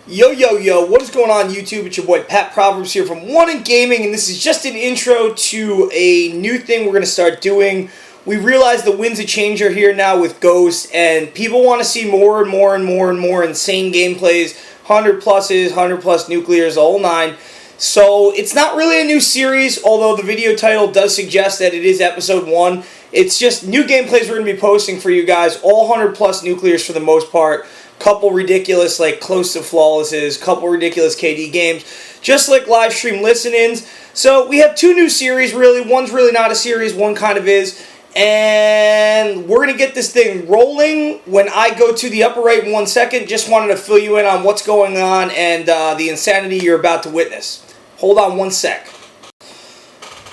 Yo, yo, yo, what is going on YouTube? It's your boy Pat Proverbs here from One in Gaming, and this is just an intro to a new thing we're going to start doing. We realize the wind's a changer here now with Ghost, and people want to see more and more and more and more insane gameplays, 100 pluses, 100 plus nuclears, the whole nine. So it's not really a new series, although the video title does suggest that it is episode 1. It's just new gameplays we're going to be posting for you guys, all 100 plus nuclears for the most part. Couple ridiculous, like, close to flawlesses, couple ridiculous KD games, just like live stream listen-ins. So we have two new series, really. One's really not a series, one kind of is. And we're going to get this thing rolling when I go to the upper right in 1 second. Just wanted to fill you in on what's going on and the insanity you're about to witness. Hold on 1 sec.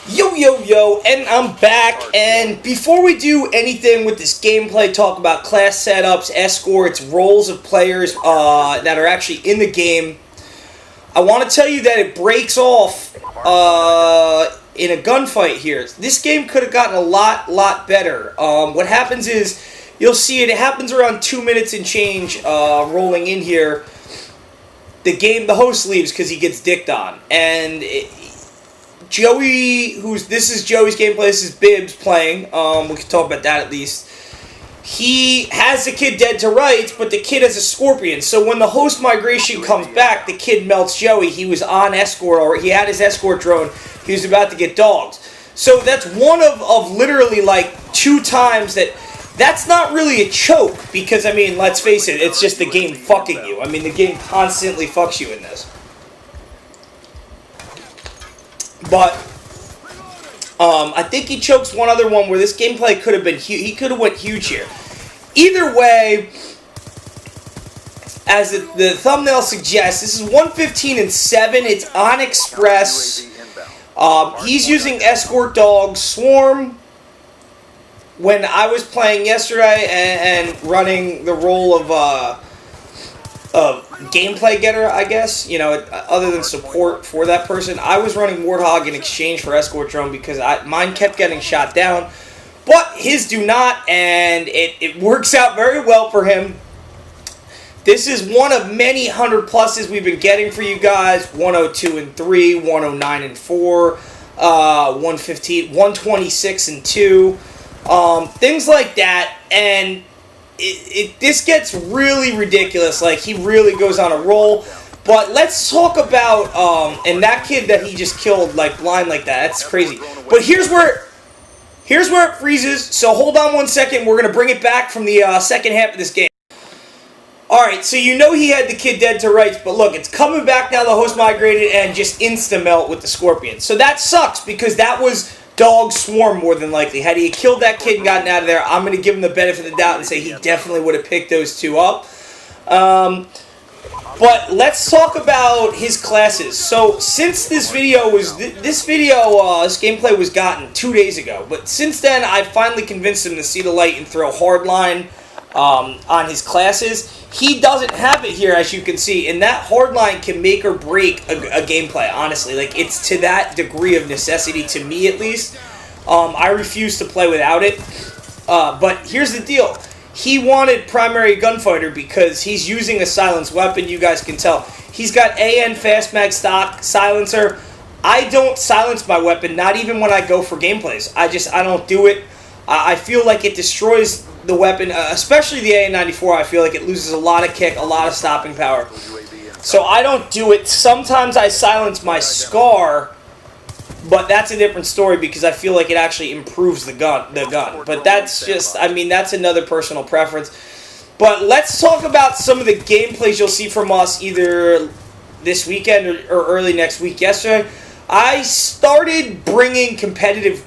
Yo, yo, yo, and I'm back, and before we do anything with this gameplay, talk about class setups, escorts, roles of players that are actually in the game, I want to tell you that it breaks off in a gunfight here. This game could have gotten a lot better. What happens is, you'll see it happens around 2 minutes and change rolling in here. The host leaves because he gets dicked on, and Joey, this is Joey's gameplay, this is Bibbs playing, we can talk about that at least. He has the kid dead to rights, but the kid has a scorpion, so when the host migration comes back, the kid melts Joey. He was on escort, or he had his escort drone, he was about to get dogs. So that's one of literally like 2 times that's not really a choke, because I mean, let's face it, it's just the game fucking you. I mean, the game constantly fucks you in this. But I think he chokes one other one where this gameplay could have been huge. He could have went huge here. Either way, as the thumbnail suggests, this is 1:15:07. It's on Express. He's using escort dog Swarm. When I was playing yesterday and running the role of gameplay getter, I guess, you know, other than support for that person, I was running Warthog in exchange for escort drone because mine kept getting shot down, but his do not, and it works out very well for him. This is one of many 100 pluses we've been getting for you guys. 102 and 3, 109 and 4, 115, 126 and 2, things like that, and this gets really ridiculous. Like, he really goes on a roll. But let's talk about and that kid that he just killed, like, blind like that. That's crazy. But here's where it freezes. So hold on 1 second. We're gonna bring it back from the second half of this game. All right. So you know he had the kid dead to rights, but look, it's coming back now. The host migrated and just insta melt with the scorpion. So that sucks because that was dog Swarm more than likely. Had he killed that kid and gotten out of there, I'm going to give him the benefit of the doubt and say he definitely would have picked those two up. But let's talk about his classes. So since this gameplay was gotten 2 days ago, but since then I've finally convinced him to see the light and throw hardline on his classes. He doesn't have it here, as you can see, and that hardline can make or break a gameplay, honestly. Like, it's to that degree of necessity, to me at least. I refuse to play without it. But here's the deal. He wanted primary gunfighter because he's using a silenced weapon, you guys can tell. He's got AN fast mag stock silencer. I don't silence my weapon, not even when I go for gameplays. I don't do it. I feel like it destroys the weapon, especially the AN-94. I feel like it loses a lot of kick, a lot of stopping power. So I don't do it. Sometimes I silence my Scar, but that's a different story because I feel like it actually improves the gun. But that's just, I mean, that's another personal preference. But let's talk about some of the gameplays you'll see from us either this weekend or early next week. Yesterday, I started bringing competitive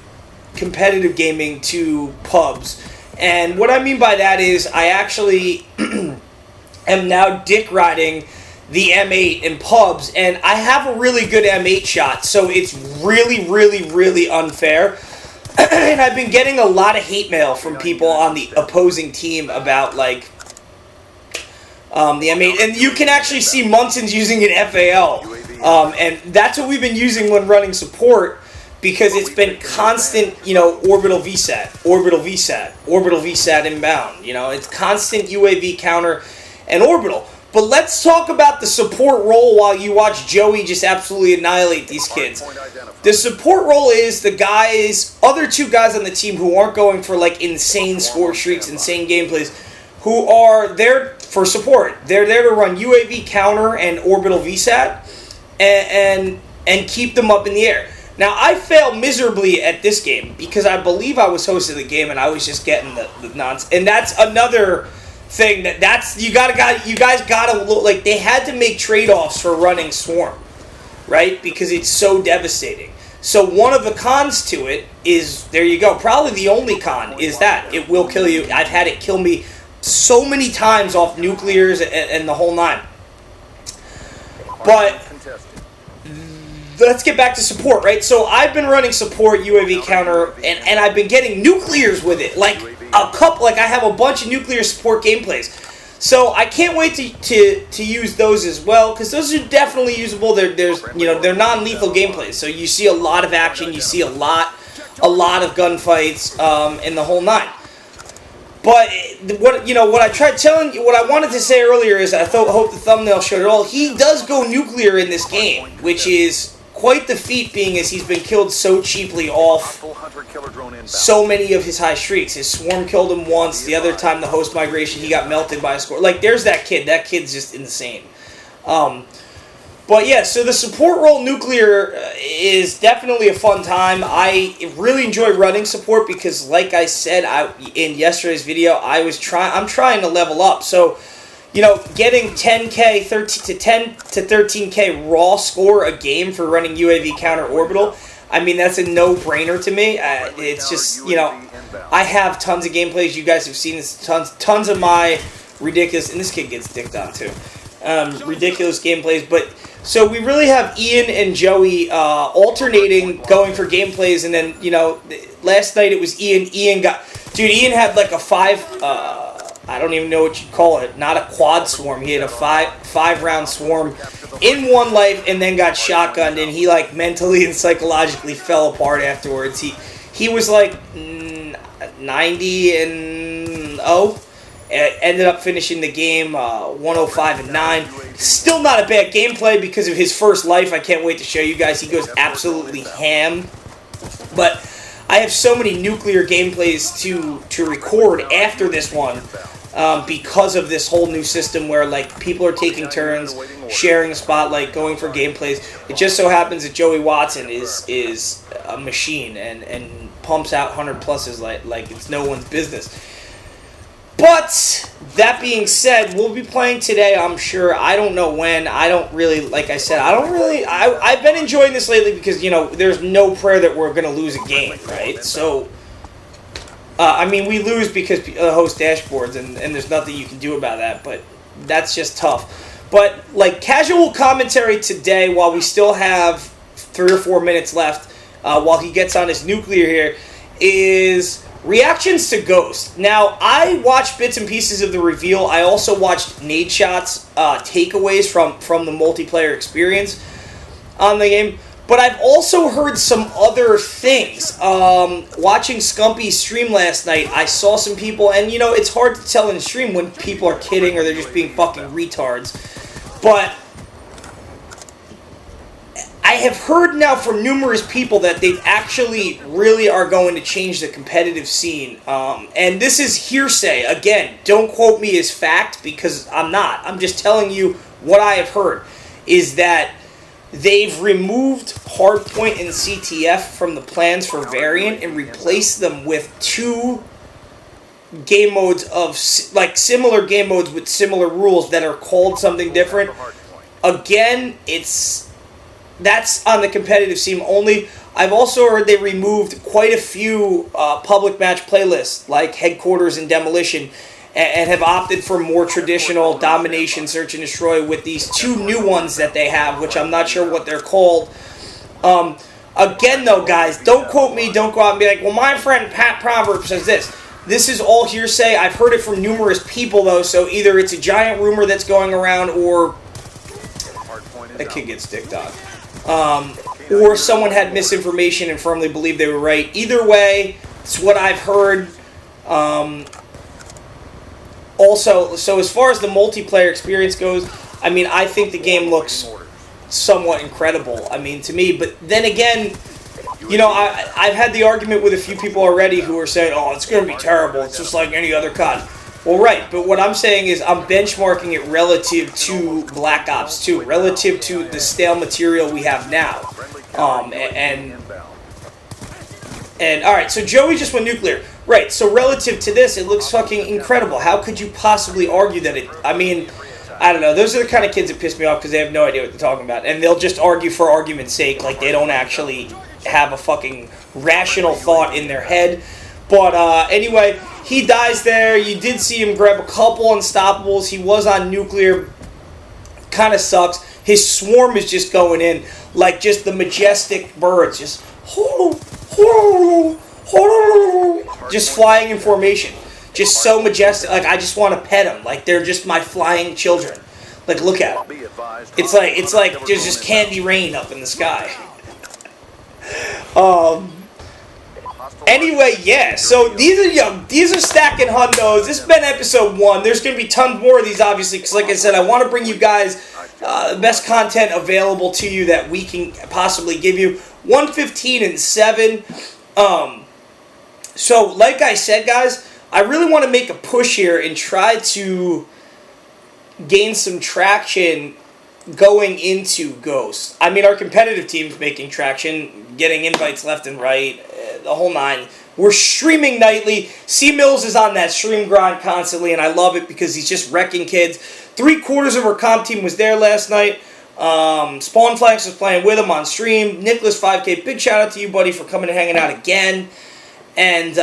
gaming to pubs. And what I mean by that is I actually am now dick riding the M8 in pubs, and I have a really good M8 shot, so it's really unfair. And I've been getting a lot of hate mail from people on the opposing team about, like, the M8. And you can actually see Munson's using an FAL, and that's what we've been using when running support. Because it's been constant, you know, orbital VSAT inbound. You know, it's constant UAV counter and orbital. But let's talk about the support role while you watch Joey just absolutely annihilate these kids. The support role is the guys, other two guys on the team who aren't going for like insane score streaks, insane gameplays, who are there for support. They're there to run UAV counter and orbital VSAT and keep them up in the air. Now, I failed miserably at this game because I believe I was hosting the game and I was just getting the nonsense. And that's another thing you guys gotta look like. They had to make trade-offs for running Swarm, right? Because it's so devastating. So one of the cons to it is, there you go, probably the only con is that it will kill you. I've had it kill me so many times off nuclears and the whole nine. But let's get back to support, right? So I've been running support UAV counter, and I've been getting nuclears with it, like a couple. Like I have a bunch of nuclear support gameplays, so I can't wait to use those as well, because those are definitely usable. They're non-lethal gameplays, so you see a lot of action, you see a lot of gunfights, in the whole nine. But what I tried telling you, what I wanted to say earlier is, I hope the thumbnail showed it all. He does go nuclear in this game, which is quite the feat, being as he's been killed so cheaply off so many of his high streaks. His Swarm killed him once. The other time, the host migration, he got melted by a score. Like, there's that kid. That kid's just insane. But yeah, so the support role nuclear is definitely a fun time. I really enjoy running support because, like I said in yesterday's video, I'm trying to level up. So, getting 10K, 10 to 13K raw score a game for running UAV counter orbital, I mean, that's a no-brainer to me. It's just, I have tons of gameplays. You guys have seen this, tons of my ridiculous, and this kid gets dicked on too, ridiculous gameplays. But so we really have Ian and Joey alternating, going for gameplays, and then, last night it was Ian. Ian had like a I don't even know what you'd call it. Not a quad swarm. He had a five round swarm in one life, and then got shotgunned, and he like mentally and psychologically fell apart afterwards. He was like 90-0. Ended up finishing the game 105-9. Still not a bad gameplay because of his first life. I can't wait to show you guys. He goes absolutely ham. But I have so many nuclear gameplays to record after this one, because of this whole new system where like people are taking turns, sharing the spotlight, going for gameplays. It just so happens that Joey Watson is a machine and pumps out 100 pluses like it's no one's business. But that being said, we'll be playing today, I'm sure. I don't know when. I don't really, like I said, I've been enjoying this lately because, there's no prayer that we're going to lose a game, right? So, we lose because the host dashboards, and there's nothing you can do about that, but that's just tough. But, like, casual commentary today, while we still have 3 or 4 minutes left, while he gets on his nuclear here, is reactions to Ghost. Now, I watched bits and pieces of the reveal. I also watched nade shots, takeaways from the multiplayer experience on the game. But I've also heard some other things. Watching Scumpy's stream last night, I saw some people, and it's hard to tell in a stream when people are kidding or they're just being fucking retards. But I have heard now from numerous people that they actually really are going to change the competitive scene. And this is hearsay. Again, don't quote me as fact, because I'm not. I'm just telling you what I have heard, is that they've removed Hardpoint and CTF from the plans for Variant and replaced them with 2 game modes of, like, similar game modes with similar rules that are called something different. Again, that's on the competitive scene only. I've also heard they removed quite a few public match playlists, like Headquarters and Demolition, and have opted for more traditional domination, search and destroy, with these 2 new ones that they have, which I'm not sure what they're called. Again, though, guys, don't quote me. Don't go out and be like, well, my friend Pat Proverb says this. This is all hearsay. I've heard it from numerous people, though, so either it's a giant rumor that's going around, or that kid gets dicked on. Or someone had misinformation and firmly believed they were right. Either way, it's what I've heard. also, so as far as the multiplayer experience goes, I mean, I think the game looks somewhat incredible. I mean, to me, but then again, you know, I've had the argument with a few people already who are saying, oh, it's going to be terrible. It's just like any other COD. Well, right, but what I'm saying is I'm benchmarking it relative to Black Ops 2, relative to the stale material we have now. And all right, so Joey just went nuclear. Right, so relative to this, it looks fucking incredible. How could you possibly argue that it... I mean, I don't know. Those are the kind of kids that piss me off because they have no idea what they're talking about. And they'll just argue for argument's sake, like they don't actually have a fucking rational thought in their head. But anyway, he dies there. You did see him grab a couple unstoppables. He was on nuclear. Kind of sucks. His swarm is just going in like just the majestic birds. Just just flying in formation. Just so majestic. Like, I just want to pet them. Like, they're just my flying children. Like, look at them. It's like there's just candy rain up in the sky. Anyway, yeah, so these are Stackin Hundos. This has been episode 1. There's going to be tons more of these, obviously, because like I said, I want to bring you guys the best content available to you that we can possibly give you. 115 and 7. So, like I said, guys, I really want to make a push here and try to gain some traction going into Ghost. I mean, our competitive team's making traction, getting invites left and right, the whole 9. We're streaming nightly. C-Mills is on that stream grind constantly, and I love it because he's just wrecking kids. 3/4 of our comp team was there last night. Spawn Flanks was playing with him on stream. Nicholas 5K, big shout out to you, buddy, for coming and hanging out again. And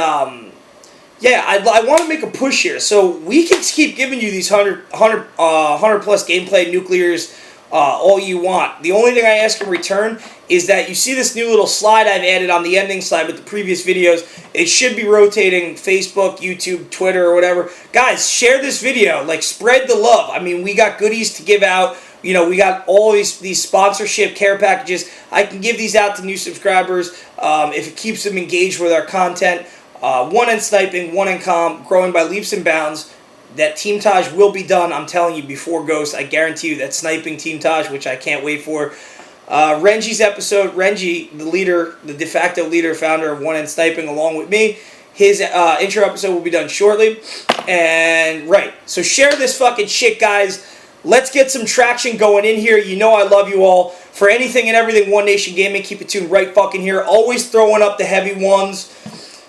yeah, I want to make a push here, so we can keep giving you these 100 plus gameplay nuclears all you want. The only thing I ask in return is that you see this new little slide I've added on the ending slide with the previous videos. It should be rotating Facebook, YouTube, Twitter, or whatever. Guys, share this video. Like, spread the love. I mean, we got goodies to give out. You know, we got all these sponsorship care packages. I can give these out to new subscribers if it keeps them engaged with our content. 1 in sniping, 1 in comp, growing by leaps and bounds. That Team Taj will be done, I'm telling you, before Ghost. I guarantee you that sniping Team Taj, which I can't wait for. Renji's episode, Renji, the leader, the de facto leader, founder of 1 in sniping, along with me. His intro episode will be done shortly. And, right, so share this fucking shit, guys. Let's get some traction going in here. You know I love you all. For anything and everything One Nation Gaming, keep it tuned right fucking here. Always throwing up the heavy ones.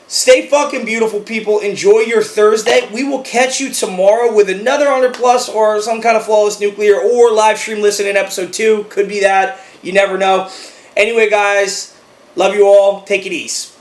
Stay fucking beautiful, people. Enjoy your Thursday. We will catch you tomorrow with another 100 plus or some kind of flawless nuclear or live stream listening episode 2. Could be that. You never know. Anyway, guys, love you all. Take it easy.